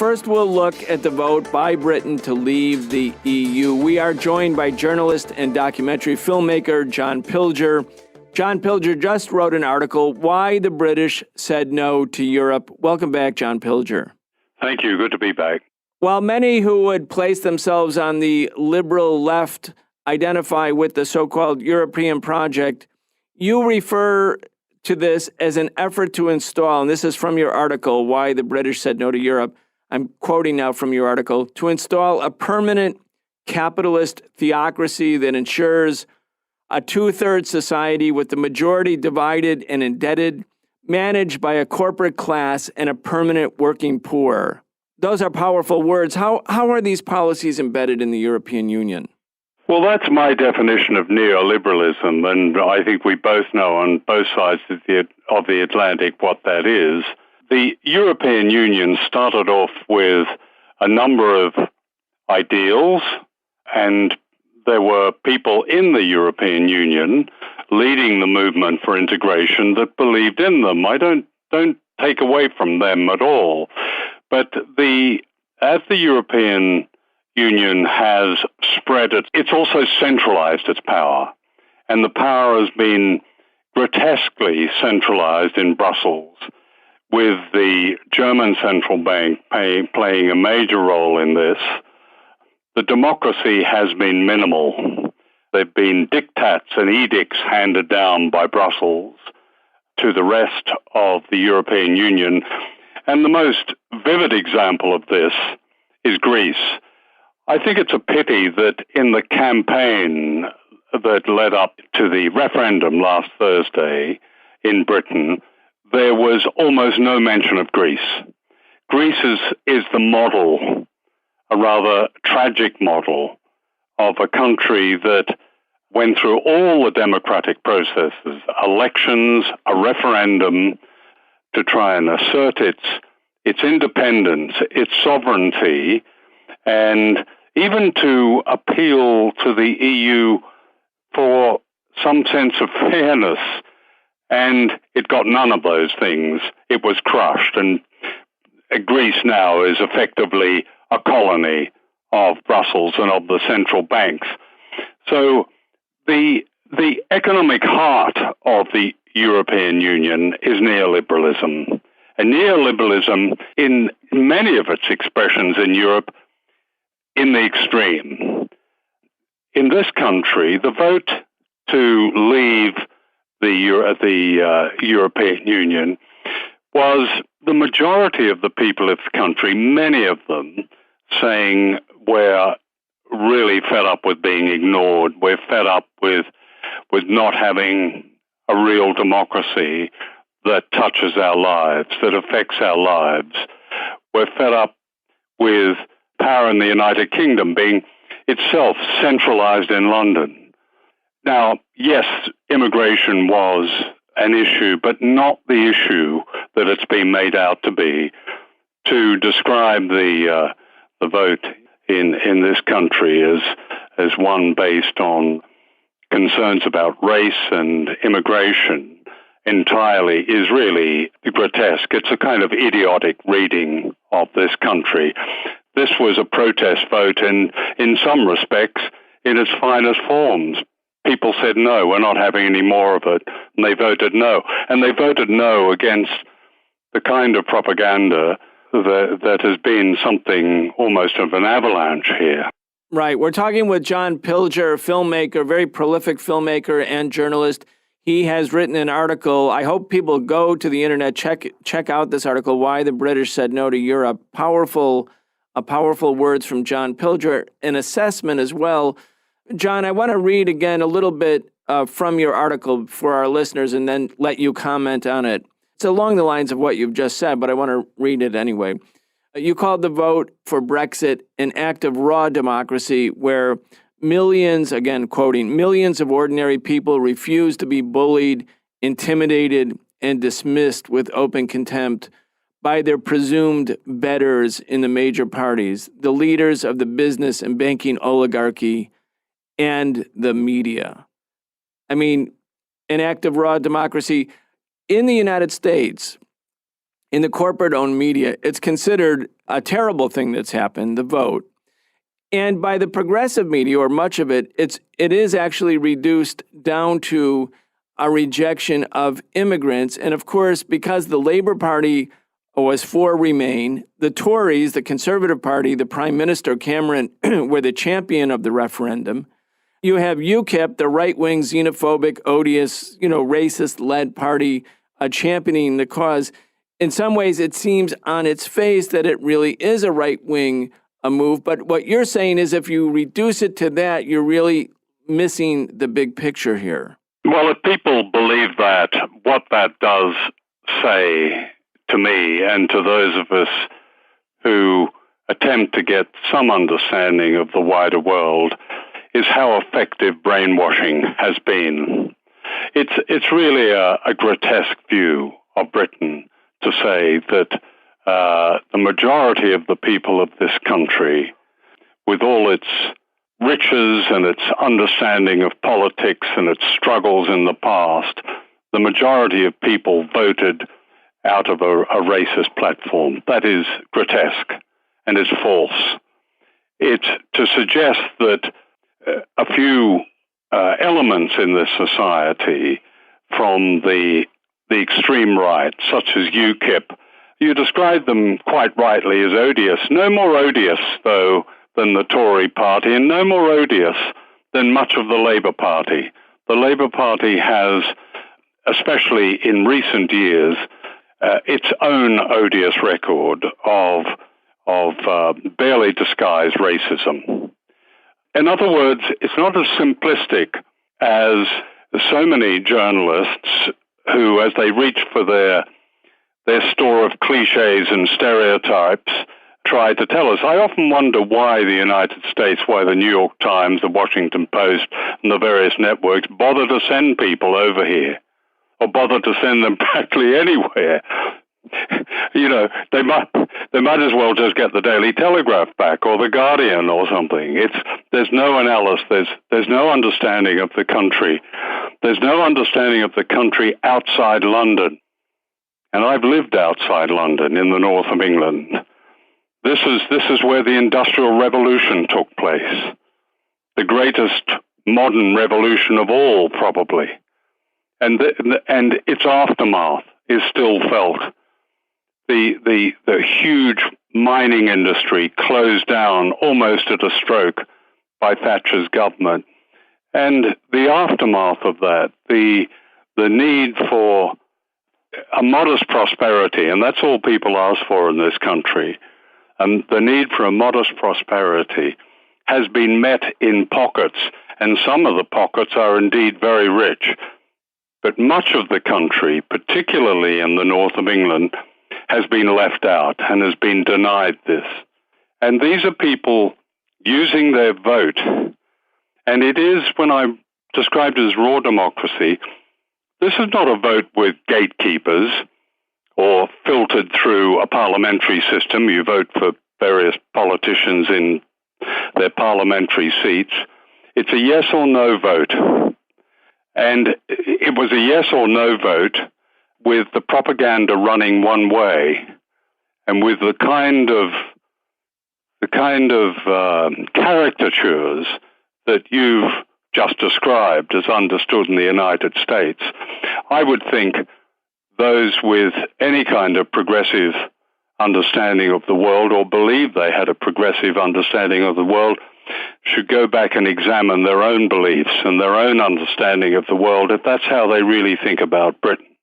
First, we'll look at the vote by Britain to leave the EU. We are joined by journalist and documentary filmmaker John Pilger. John Pilger just wrote an article, Why the British Said No to Europe. Welcome back, John Pilger. Thank you. Good to be back. While many who would place themselves on the liberal left identify with the so-called European project, you refer to this as an effort to install, and this is from your article, Why the British Said No to Europe. I'm quoting now from your article, to install a permanent capitalist theocracy that ensures a two-thirds society with the majority divided and indebted, managed by a corporate class and a permanent working poor. Those are powerful words. How are these policies embedded in the European Union? Well, that's my definition of neoliberalism, and I think we both know on both sides of the Atlantic what that is. The European Union started off with a number of ideals, and there were people in the European Union leading the movement for integration that believed in them. I don't take away from them at all. But as the European Union has spread it's also centralized its power. And the power has been grotesquely centralized in Brussels, with the German central bank playing a major role in this. The democracy has been minimal. There have been diktats and edicts handed down by Brussels to the rest of the European Union. And the most vivid example of this is Greece. I think it's a pity that in the campaign that led up to the referendum last Thursday in Britain, there was almost no mention of Greece. Greece is the model, a rather tragic model, of a country that went through all the democratic processes, elections, a referendum, to try and assert its independence, its sovereignty, and even to appeal to the EU for some sense of fairness. And it got none of those things. It was crushed. And Greece now is effectively a colony of Brussels and of the central banks. So the economic heart of the European Union is neoliberalism. And neoliberalism, in many of its expressions in Europe, in the extreme. In this country, the vote to leave the European Union was the majority of the people of the country, many of them saying we're really fed up with being ignored, we're fed up with not having a real democracy that touches our lives, that affects our lives. We're fed up with power in the United Kingdom being itself centralized in London. Now, yes, immigration was an issue, but not the issue that it's been made out to be. To describe the vote in this country as one based on concerns about race and immigration entirely is really grotesque. It's a kind of idiotic reading of this country. This was a protest vote in some respects in its finest forms. People said, no, we're not having any more of it. And they voted no. And they voted no against the kind of propaganda that has been something almost of an avalanche here. Right. We're talking with John Pilger, filmmaker, very prolific filmmaker and journalist. He has written an article. I hope people go to the internet, check out this article, Why the British Said No to Europe. Powerful words from John Pilger, an assessment as well. John, I want to read again a little bit from your article for our listeners and then let you comment on it. It's along the lines of what you've just said, but I want to read it anyway. You called the vote for Brexit an act of raw democracy where millions, again quoting, millions of ordinary people refuse to be bullied, intimidated, and dismissed with open contempt by their presumed betters in the major parties, the leaders of the business and banking oligarchy, and the media. I mean, an act of raw democracy. In the United States, in the corporate-owned media, it's considered a terrible thing that's happened, the vote. And by the progressive media, or much of it, it is actually reduced down to a rejection of immigrants. And of course, because the Labour Party was for Remain, the Tories, the Conservative Party, the Prime Minister Cameron were the champion of the referendum. You have UKIP, the right-wing, xenophobic, odious, racist-led party championing the cause. In some ways, it seems on its face that it really is a right-wing move. But what you're saying is if you reduce it to that, you're really missing the big picture here. Well, if people believe that, what that does say to me and to those of us who attempt to get some understanding of the wider world is how effective brainwashing has been. It's really a grotesque view of Britain to say that the majority of the people of this country, with all its riches and its understanding of politics and its struggles in the past, the majority of people voted out of a racist platform. That is grotesque and is false. It's to suggest that a few elements in this society from the extreme right, such as UKIP, you describe them quite rightly as odious. No more odious, though, than the Tory party, and no more odious than much of the Labour Party. The Labour Party has, especially in recent years, its own odious record of barely disguised racism. In other words, it's not as simplistic as so many journalists who, as they reach for their store of cliches and stereotypes, try to tell us. I often wonder why the United States, why the New York Times, the Washington Post, and the various networks bother to send people over here, or bother to send them practically anywhere. They might as well just get the Daily Telegraph back or the Guardian or something. There's no analysis. There's no understanding of the country. There's no understanding of the country outside London. And I've lived outside London in the north of England. This is where the Industrial Revolution took place, the greatest modern revolution of all, probably. And its aftermath is still felt. The huge mining industry closed down almost at a stroke by Thatcher's government. And the aftermath of that, the need for a modest prosperity, and that's all people ask for in this country, and the need for a modest prosperity has been met in pockets, and some of the pockets are indeed very rich. But much of the country, particularly in the north of England, has been left out and has been denied this. And these are people using their vote. And it is, when I described it as raw democracy, this is not a vote with gatekeepers or filtered through a parliamentary system. You vote for various politicians in their parliamentary seats. It's a yes or no vote. And it was a yes or no vote with the propaganda running one way and with the kind of caricatures that you've just described as understood in the United States. I would think those with any kind of progressive understanding of the world or believe they had a progressive understanding of the world should go back and examine their own beliefs and their own understanding of the world if that's how they really think about Britain.